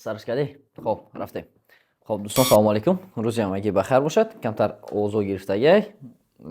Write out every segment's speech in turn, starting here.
سرش کردی؟ خب رفتیم. خب دوستان سلام علیکم. روزی همگی بخیر باشد. کمتر اوضاع گرفتگی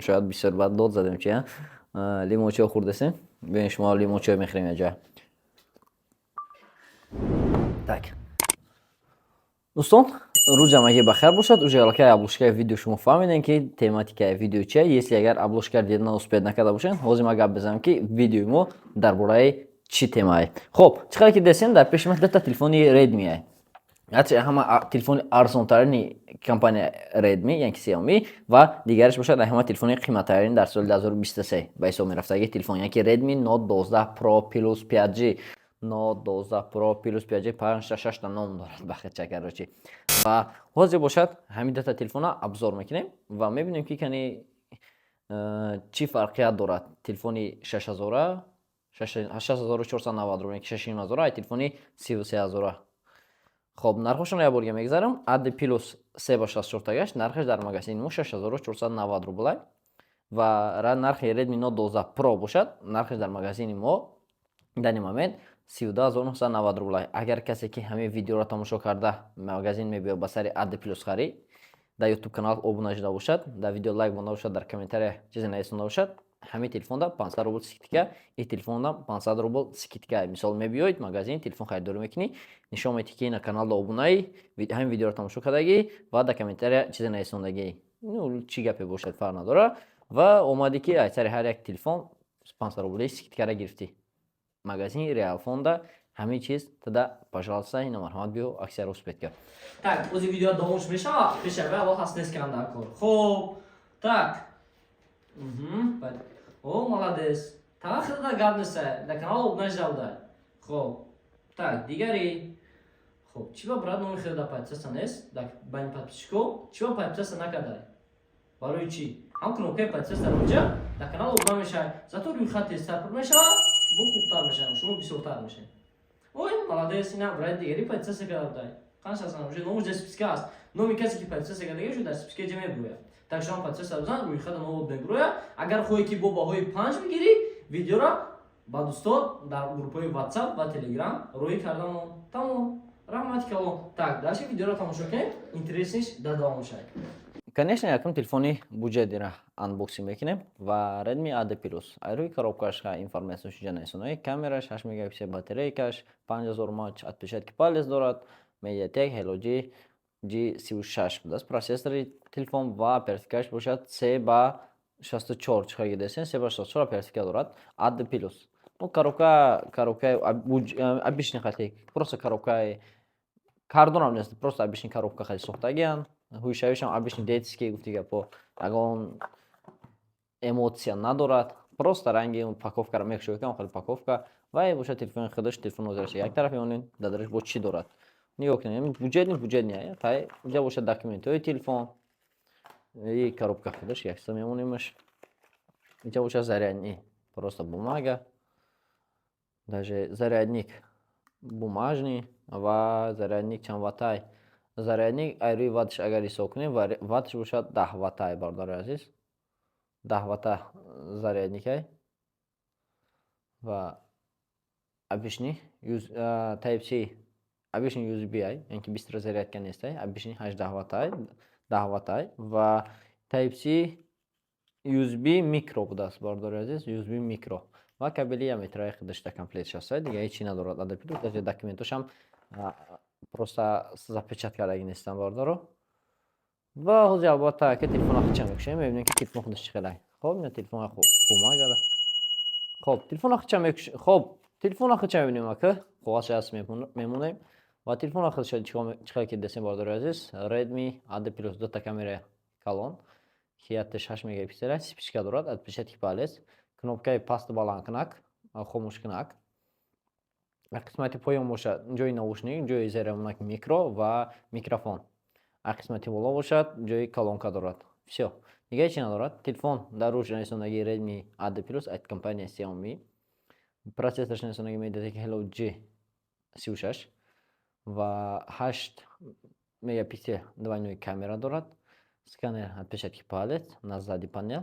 شاید بسیار بد داد زدیم چیه لیموچه خوردیم. ببین شما لیموچه میخریم اینجا. Так. دوستان روز همگی بخیر باشد. уже که обложкаи видео шумо фаҳмидем ки тематикаи видео чие. Если агар обложка дидана успед накарда бошед, ҳозир ма гап бизанам ки видеои мо дар бораи чӣ темае. Хоб, чӣ қадар ки дестем дар пеши ман дата телефони Redmi ай. Ҳачи ҳама телефони арзонтарини компания Redmi, яъни Xiaomi ва дигараш бошад ҳама телефони қиматтарин дар соли 2023 ба ҳисоб мерафтаги телефон, яъни Redmi Note 12 Pro Plus 5G, Note 12 Pro Plus 5G 566 та ном дорад бахет чакарочи. ва ҳозир бошад ҳамин дата телефона обзор мекунем ва мебинем ки кани чӣ фарқият дорад телефони 6490 яъни 61000 ай телефони 33000. خب нархошро як борга мегзарам. Ad Plus 364 гашт, нархаш дар магазини мо 6490 рубл ва нархи Redmi Note 12 Pro бошад, нархаш дар магазини мо дар ин момент 32990 рубл. Агар касе ки ҳамин видеоро тамошо карда магазин мебиёд ба сари Ad Plus харид, дар YouTube канал обуна шуда бошад, дар видео лайк монда бошад, дар комментария чизе нависонда бошад, ҳамин телефонда 500 рубл скидка, ин телефонда 500 рубл скидка. Мисол мебиёед магазин телефон харидорӣ мекунӣ, нишон медиҳӣ ки на каналда обунаи, ҳамин видеоро тамошо кардагӣ ва дар комментария чизе нависондагӣ. Ну чӣ гапе бошад фарқ надорад ва омадӣ ки аксари ҳар як телефон 500 рубли скидкара гирифтӣ. Магазин Real Fonda ҳамин чиз тада пожалуйста ина марҳамат биё аксияро успед кард. Так, ози видео домош мешава, пешава аввал ҳастес канда кор. Хоб, так. О, молодец. Тама хида гап неса, да канал обнаш давда. Хоб. Так, дигари. Хоб, чиба брат номи хида подписаться нест? Так, бань подписчико, чиба подписаться накадай? Барои чи? Ҳам кнопкаи подписаться роҷа, да канал обна мешава. Зато рӯйхати сарпур мешава, бо хубтар мешава, шумо бисёртар мешава. Ой, молодец, ина брат дигари подписаться кардай. Қанша асан, уже номуш дар списка аст. Номи касе ки подписаться кардаги шуд дар списка ҷа мебурояд. Так шумо подписаться бизан, рӯйхата ному мебурояд. Агар хоҳӣ ки бо баҳои 5 бигирӣ, видеоро ба дӯстон дар группаи WhatsApp ва Telegram рӯй кардам. Тамом. Раҳмати калон. Так, даши видеоро тамошо кунем. Интересниш да давом мешавад. Конечно, якум телефони буҷедира анбоксинг мекунем ва Redmi Ad Plus. Рӯи коробкаш информатсия шуҷа нависонаи камераш 8 мегапиксел батарейкаш 5000 мАч отпечатки палец дорад. Mediatek Helio G G36 будааст процессори телефон ва оперативкаш бошад 3/64 чӣ қадар дестем 3/64 оперативка дорад Ad Plus. Ну коробка обычный хати, просто коробка кардонам нест, просто обычный коробка хати сохтагиан. ҳӯшавишам обычный детский гуфти гапо, ягон эмоция надорад. Просто ранги упаковкаро мекушоям охири упаковка ва бошад телефони худаш телефон озираш як тараф меонем, дадараш бо чӣ дорад. Нигоҳ кунем, буҷед не, тай инҷа бошад документҳои телефон. И коробка худаш якса мемонемаш. Инҷа бошад зарядник, просто бумага. Даже зарядник бумажный ва зарядник чанд ваттай. Зарядник айрӯи ватташ агар ҳисоб кунем, ватташ бошад 10 ваттай, бардори азиз. 10 ватта зарядник ай. Ва обычный Type-C, обычный USB ай, яъни ки бистро зарядка нест ай, обычный 18 ваттай, 10 ваттай ва Type-C USB micro будааст, бардори азиз, USB micro. ва кабели 1 метраи худашта комплект шаста, дига ҳеҷ чӣ надорад. Ада Plus даже документошам просто запечат кардаги нестан бардоро. ва ҳозир албатта ки телефона худча мекушем, мебинем ки телефон худаш чӣ қадар. Хоб, ина телефона хуб бумагада. Хоб, телефона худча мекушем. Хоб, телефона худча мебинем ака. Қоғазша аст мемонем. ва телефона худаш чӣ қадар ки дестем бардори азиз. Redmi Ad Plus дута камера калон. Ҳияташ 8 мегапиксел, спичка дорад, отпечатки палец. Кнопкаи пасту баланд кунак, хомӯш кунак. Қисмати поён бошад ҷои навушник, ҷои зерамонак микро ва микрофон. Қисмати боло бошад ҷои колонка дорад. Всё. Дига ҳеҷ чӣ надорад. Телефон дар рӯш нависондагии Redmi Ad Plus ат компания Xiaomi. Процессораш нависондагии Mediatek Helio G36 ва 8 мегапиксел двойной камера дорад. Сканер отпечатки палец на задний панел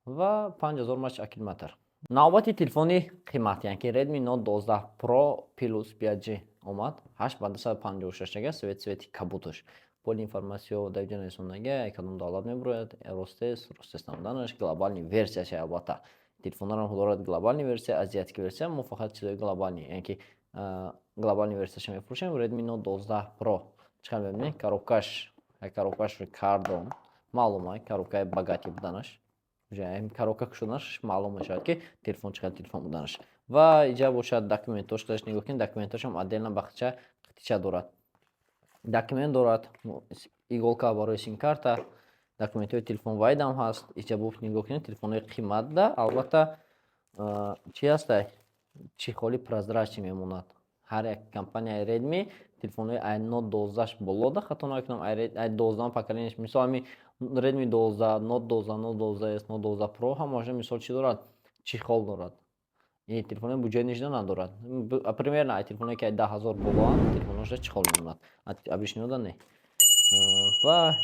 ва 5000 мАч аккумулятор. навбати телефони қимат, яъни Redmi Note 12 Pro Plus 5G омад 8 ба 256 свети кабуташ. Поли информациё давиҷа расондага кадом давлат мебурояд, ростест намуданаш, глобални версияш албатта. Телефонарам дорад глобални версия, азиатик версия, мо фақат чизои глобални, яъне ки глобални версияшо мефурӯшем. Redmi Note 12 Pro чиқар мебинед, коробкаш кардон, маълума коробкаи багати буданаш. Коробка кушоданаш маълум мешавад ки телефон чиқар телефон буданаш. Ва иҷа бошад документош, қадаш нигоҳ кунед, документошам отдельно бахча қитича дорад. Документ дорад, иголка барои сим-карта, документҳои телефон вайдам ҳаст. Иҷа буфт нигоҳ кунед, телефонҳои қиматда, албатта чӣ ҳастай? Чихоли прозрачӣ мемонад. Ҳар як компанияи Redmi телефонҳои Note 12 болода, хато накунам i12 поколенияш, мисол ҳамин Redmi 12, Note 12, Note 12s, Note 12 Pro ҳамаашон мисол чӣ дорад? Чихол дорад. И телефони буҷои нишда надорад. Примерно ай телефоне ки 10,000 болоанд, телефоношда чихол мемонад. Обычно не. Ва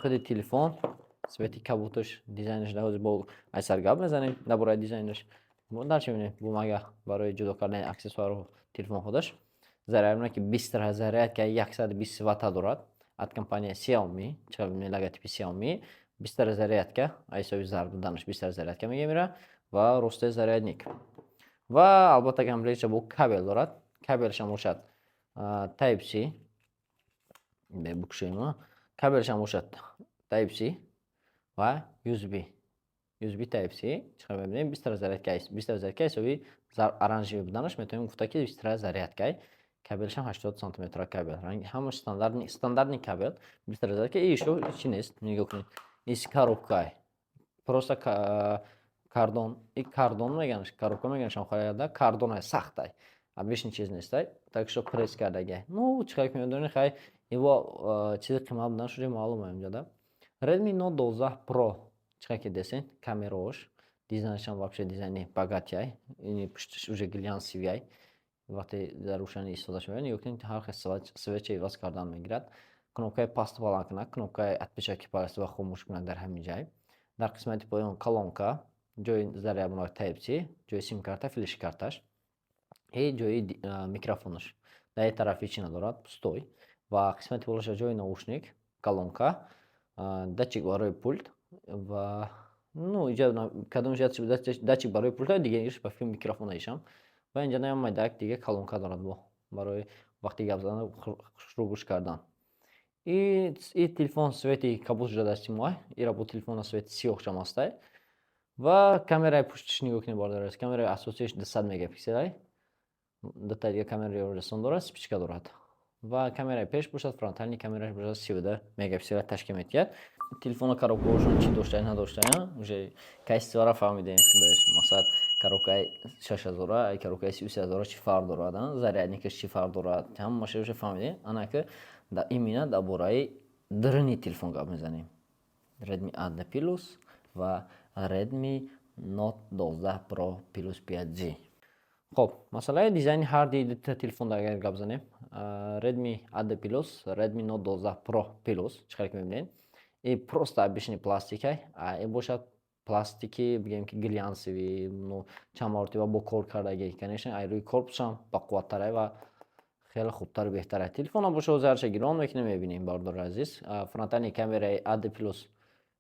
худи телефон свети кабуташ, дизайнаш даҳози бо айсар гап мезанем дар бораи дизайнаш. Дар чӣ мебинем? Бумага барои ҷудо кардани аксессуару телефонҳодаш. Зарядна ки 20 зарядка 120 ватта дорад. От компанияи Xiaomi, чиқар мебинед логотипи Xiaomi, 20 зарядка, айсои зард буданаш 20 зарядка мегемира ва росте зарядник. Ва албатта комплектша бо кабел дорад. Кабелшам бошад Type-C. Бекушоем. Кабелшам бошад Type-C ва USB Type-C. Чиқар мебинем 20 зарядка, 20 зарядка ҳисоби оранжевӣ буданаш, метавонем гуфта ки 20 зарядка. Кабелшам 80 см кабел. Ранги ҳамаш стандартный кабел. 20 зарядка. И ишо чӣ нест? Нигоҳ кунед. Ис коробка. Просто кардон. И кардон меганаш, коробка меганаш, охирада кардон сахтай. Обычный чиз нестай. Так что пресс кардага. Ну, чиқар мебинед, хай его чизи қимат будан шуди маълум аст инҷода. Redmi Note 12 Pro чиқар ки десен, камераош, дизайншам вообще дизайни богатяй, ини пушташ уже глянсивяй. Вақте дар рӯшанӣ истода шавад, нигоҳ кунед, ҳар хел свеча иваз кардан мегирад. Кнопкаи паст баланд кунак, кнопкаи отпечатки паст ва хомӯш кунак дар ҳамин ҷай. Дар қисмати поён колонка, ҷои зарядбонак Type-C, ҷои сим-карта, флеш-карташ и ҷои микрофонаш. Дар як тарафи чӣ надорад, пустой. Ва қисмати болаша ҷои наушник, колонка, датчик барои пульт ва ну иҷа кадомаш датчик барои пульта, дигараш ба филм микрофонаишам. Ва инҷа наёмад як дига колонка дорад бо барои вақти гап задан хушрӯ гӯш кардан. И телефон свети кабут шудааст мой. Ира бо телефона свети сиёҳшам ҳастай. Ва камераи пуштиш нигоҳ кунед бардорад. Камераи асосияш 200 мегапикселай. Дата дига камераи расон дорад, спичка дорад. Ва камераи пеш бошад, фронтални камераш бошад 32 мегапикселай ташкил метиҳад. Телефона коробкаошон чӣ доштаи надоштаи, уже качествора фаҳмидем худаш. Масалан, коробкаи 6000, коробкаи 33000 чӣ фарқ дорад, зарядникаш чӣ фарқ дорад, ҳамааш уже фаҳмидем. Ана ки именно дар бораи дирни телефон гап мезанем. Redmi A10 Plus ва Redmi Note 12 Pro Plus 5G. Хоб, масъалаи дизайни ҳар дута телефон агар гап занем, Redmi A10 Plus, Redmi Note 12 Pro Plus чиқар ки мебинед. И просто обычный пластикай, и бошад пластики, бигем ки глянсиви, ну чанд маротиба бо кор кардаги, конечно, ай рӯи корпусам бақувваттарай ва хеле хубтару беҳтарай. Телефонам бошад зарча гирон мекунем, мебинем бардори азиз. Фронтални камераи A10 Plus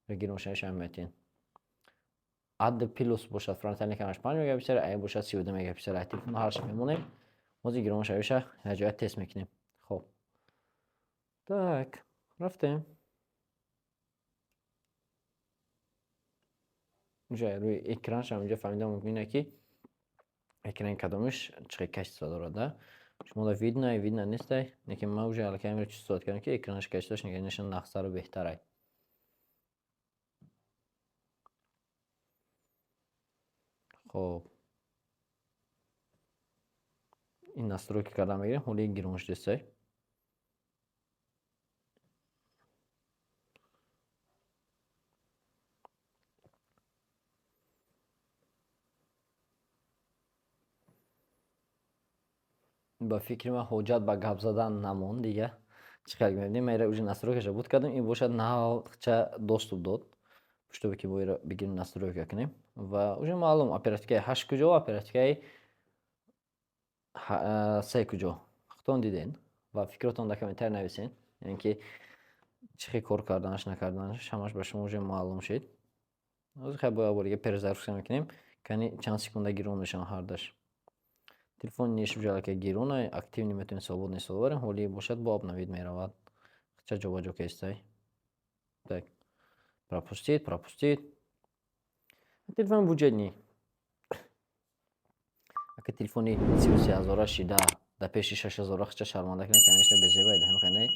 гироншавиша метин. A10 Plus бошад фронтални камераш 5 мегапиксел, ай бошад 32 мегапиксел. Ай телефон ҳарш мемонем. Ҳозир гироншавиша ҳаҷоят тест мекунем. Хоб. Так, рафтем. Уже рӯи экраншам инҷа фаҳмидам мумкине ки экрани кадомаш чиқар качество дорад, да? Шумо видно нестай, лекин ман уже аллакай чувствовать кардам ки экранаш качествош конечно нақсару беҳтарай. Хоб. Ин настройки кардан мегирем, ҳоли гиронш дестай. ба фикри ман ҳоҷат ба гап задан намонд дига. Чиқар мебинем, ман уже настройкаша буд кардам, ин бошад навқча доступ дод. Чтобы ки бо ира бигирим настройка кунем. Ва уже маълум оперативаи 8 куҷо, оперативаи 3 куҷо. خودتون دیدین و فکرتون در کامنتر نویسین، یعنی که چی کار کردنش نکردنش همش به شما معلوم شد. از خیلی باید یه پرزرفکشن میکنیم کنی چند سکونده گیرون میشن هردش. تلفن نیش بجای که گیرونه اکتیونی میتونیم свободно صورت حالی باشد با обновить میرود. چه جابجا کیستی. Так. Пропустить. Телефон бюджетний. Ака телефони 33,000 шида да пеши 6,000 хича шарманда кунад, конечно безебайд ҳамханай.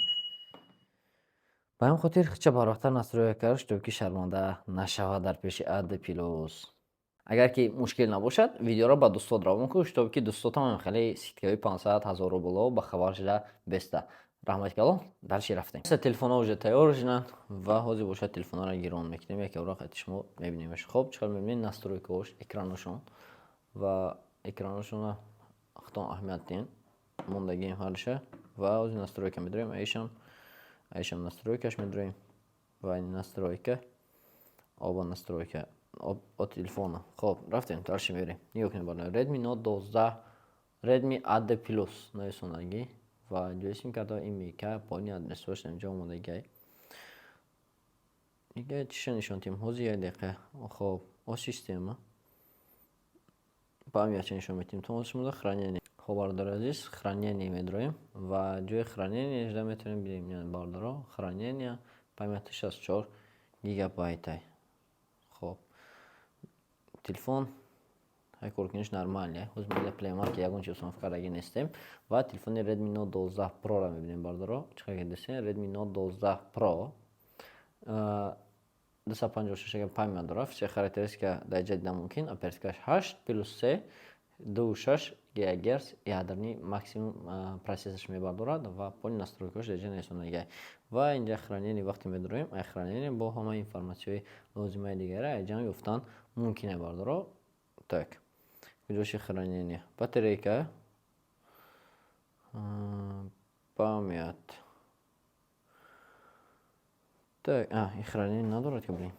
Ба ҳам хотир хича барвақтар настроя кард, чтобы ки шарманда нашавад дар пеши Ad Plus. Агар ки мушкил набошад, видеоро ба дӯстот равон кун, чтобы ки дӯстотам хеле ситкаи 500,000 рубло ба хабар шуда беста. Раҳмат калом, дальше рафтем. Телефонҳо уже тайёр шуданд ва ҳозир бошад телефонҳоро гирон мекунем. Яке вароқ шумо мебинемш. Хуб, чиқар мебинем настройкаҳош, экранашон ва экранашона хатон аҳамият дин. Мондагием ҳалша ва ҳозир настройка медорем. Айшам настройкаш медорем ва настройка оба настройка от телефона. Хуб, рафтем, дальше мерем. Нигоҳ кунем бар Redmi Note 12 Redmi Ad Plus нависонаги ва ҷойсим карда имика пони адресош инҷо омодаги. Дига чиша нишонтем ҳозир як дақиқа. Хуб, о система. Памятча нишон метим. То шумода хранение. Хуб, бардор азиз, хранение медроем ва ҷои хранение жда метавонем бирем бардоро. Хранение памяти 64 гигабайтай. Хуб. Телефон кор-куниш нормале. Ҳозир меда плеймарки ягон чиз установка кардаги нестем ва телефони Redmi Note 12 Pro-ро мебинем бардоро. Чиқар гедесен Redmi Note 12 Pro 256 ГБ памят дорад. Все характеристика дар ҷадида мумкин. Оперативкаш 8 плюс 3 2.6 ГГц ядерни максимум процессорш мебардорад ва поли настройкаш дар ҷади несонаги. Ва инҷа хранение вақте медорем, ай хранение бо ҳама информатсияи лозимаи дигаре ай ҷамъ ёфтан мумкине бардоро. Так. Куҷоши хранение. Батарейка. Памят. Так, и хранение надорад ки блин.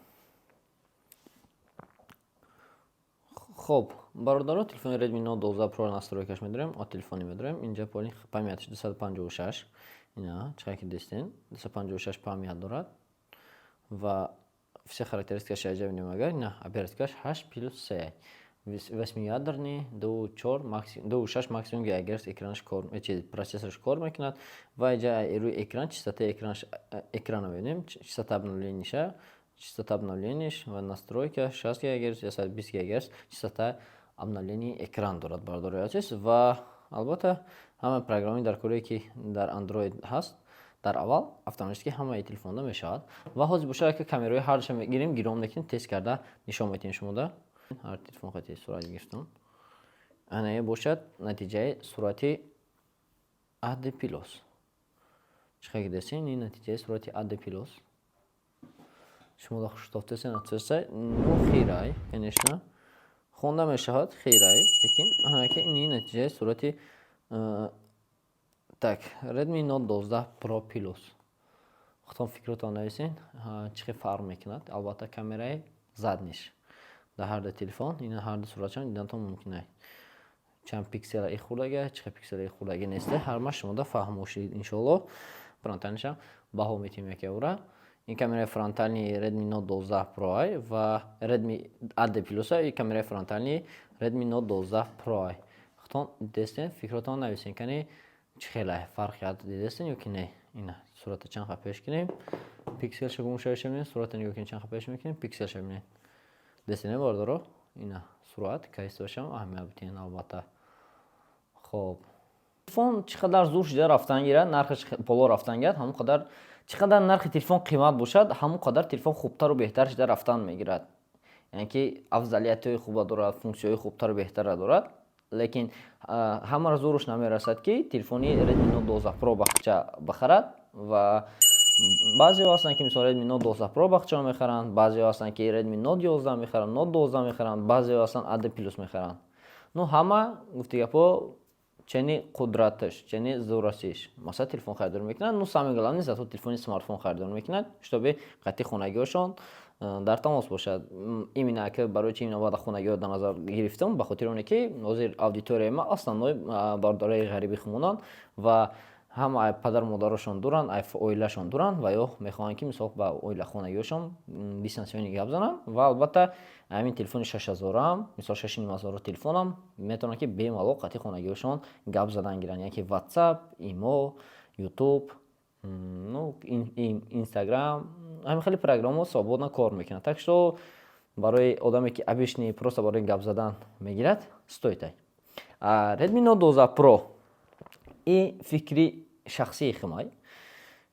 Хуб, бародаро телефони Redmi Note 12 Pro настройкаш медорем, от телефони медорем. Инҷа поли памятиш 256. Ина, чиқар ки дестен 256 памят дорад. Ва все характеристикаш аҷа бинем агар ина оперативкаш 8 плюс 3. 8-ядерный 2.6 максимум ГГц экранаш процессорш кор мекунад ва инҷа рӯи экран частотаи экрана мебинем. Частота обновлениша, частота обновленияш ва настройка 60 ГГц я 120 ГГц частота обновлении экран дорад бардори азиз. Ва албатта ҳама программи дар корие ки дар Android ҳаст дар аввал автоматики ҳамаи телефонда мешавад. Ва ҳозир бошад ки камераи ҳардуша мегирем, гирон мекунем, тест карда нишон метиҳем шумода. Ҳар телефон хати сурат гирифтам. Ана бошад натиҷаи сурати Ad Plus. Чиқар гидесен ин натиҷаи сурати Ad Plus. Шумода хуштофтесен атсесай. Ну хирай, конечно. Хонда мешавад хирай, лекин ана ки ин натиҷаи сурати так, Redmi Note 12 Pro Plus. Худтон фикротон нависен, чӣ хел фарқ мекунад? Албатта камераи задниш. Дар ҳар ду телефон ин ҳар ду суратшон дидантон мумкин аст. Чанд пиксели хурдаги, чӣ хел пиксели хурдаги несте, ҳарма шумода фаҳмошид иншоалло. Фронталнишам баҳо метим яке ура. Ин камераи фронтални Redmi Note 12 Pro ва Redmi Ad Plus ин камераи фронтални Redmi Note 12 Pro. Худтон дидестен, фикротон нависен кани чӣ хел фарқ кард дидестен ё ки не. Ина сурата чанд ха пеш кунем. Пикселша гумшавиша бинем, сурата нигоҳ кунем чанд ха пеш мекунем, пикселша бинем. Дестене бардоро ина сурат кайстошам аҳамият битен албатта. Хуб. Телефон чӣ қадар зур шуда рафтан гирад, нархаш боло рафтан гирад, ҳамон қадар чӣ қадар нархи телефон қимат бошад, ҳамон қадар телефон хубтару беҳтар шуда рафтан мегирад. Яъне ки афзалиятҳои хуб дорад, функсияҳои хубтару беҳтара дорад. Лекин ҳамаро зурш намерасад ки телефони Redmi Note 12 Pro бахча бахарад ва баъзеҳо ҳастанд ки мисол Redmi Note 12 Pro бахчаҳо мехаранд, баъзеҳо ҳастанд ки Redmi Note 11 мехаранд, Note 12 мехаранд, баъзеҳо ҳастанд Ad Plus мехаранд. Ну ҳама гуфти гапо чени қудраташ, чени зурастиш. Масалан телефон харидор мекунад, ну самое главное зато телефони смартфон харидор мекунад, чтобы қайти хонагиҳошон дар тамос бошад. Именно ки барои чи ин вада хонагиҳо дар назар гирифтам, ба хотири оне ки ҳозир аудиторияи ман основной бардораи ғариби хумонанд ва ҳама ай падару модарашон дуранд, ай оилашон дуранд ва ё мехоҳанд ки мисол ба оила хонагиҳошон дистансионӣ гап зананд ва албатта ҳамин телефони 6000 мисол 6500 телефонам метавонанд ки бемалол қатъи хонагиҳошон гап задан гиранд, яъне ки WhatsApp, Imo, YouTube, Instagram, ҳамин хеле программаҳо свободно кор мекунанд. Так что барои одаме ки обычный просто барои гап задан мегирад, стоит ай. Redmi Note 12 Pro и фикри шахсии химай,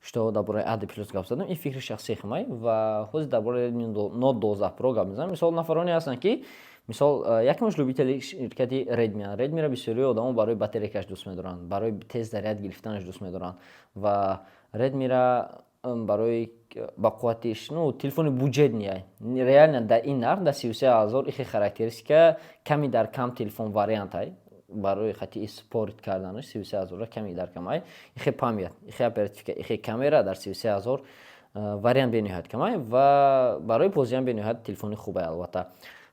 что дар бораи Ad+ гап задам, и фикри шахсии химай ва ҳозир дар бораи Redmi Note 12 Pro гап мезанам. Мисол нафароне ҳастанд ки мисол якмаш любители ширкати Redmi. Redmi-ро бисёриҳо одамо барои батарейкаш дӯст медоранд, барои тез заряд гирифтанаш дӯст медоранд ва Redmi-ро барои ба қувватиш, телефони буҷетни ай. Реально дар ин нарх дар 33000 ихе характеристика ками дар кам телефон вариант ай. Барои хати спорт карданаш 33000 ками дар кам ай. Ихе памят, ихе оперативка, ихе камера дар 33000 вариант бениҳоят кам ай ва барои бозиам бениҳоят телефони хуб ай албатта.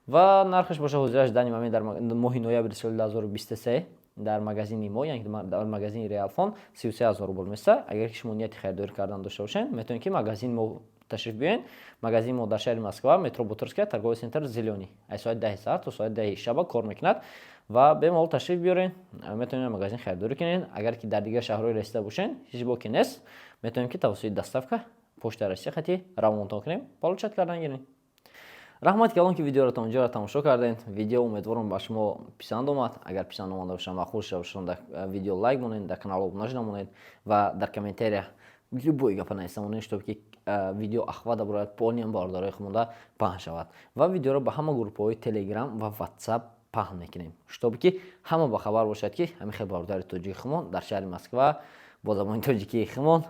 Ва нархаш боша ҳозираш дани момент дар моҳи ноябри соли 2023 дар магазини мо, яъне дар магазини Realfon 33000 рубл места. Агар ки шумо нияти харидорӣ кардан дошта бошед, метавонед ки магазини мо ташриф биёред. Магазини мо дар шаҳри Москва, метро Буторгская, торговый центр Зелёный. Аз соати 10 саат то соати 10 шаба кор мекунад ва бемалол ташриф биёред. Метавонед магазин харидорӣ кунед. Агар ки дар дигар шаҳрҳои расида бошед, ҳеҷ боки нест, метавонем ки тавассути доставка почта Россия хати равонтон кунем, получат кардан гирем. Раҳмат калон ки видеоро та онҷоро тамошо кардед. Видео умедворам ба шумо писанд омад. Агар писанд омада бошад ва хуш шавад, дар видео лайк монед, дар канал обунаҷ намонед ва дар комментария любой гапа нависа монед, чтобы ки видео ахвада бораи полниям бардораи хумонда паҳн шавад. Ва видеоро ба ҳама группаҳои Telegram ва WhatsApp паҳн мекунем, чтобы ки ҳама бахабар бошад ки ҳамин хел бардораи тоҷики хумон дар шаҳри Москва бо забони тоҷикии хумон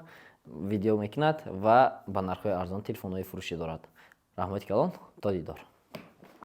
видео мекунад ва ба нархҳои арзон телефонҳои фурӯшӣ дорад. Раҳмати калон, то дидор.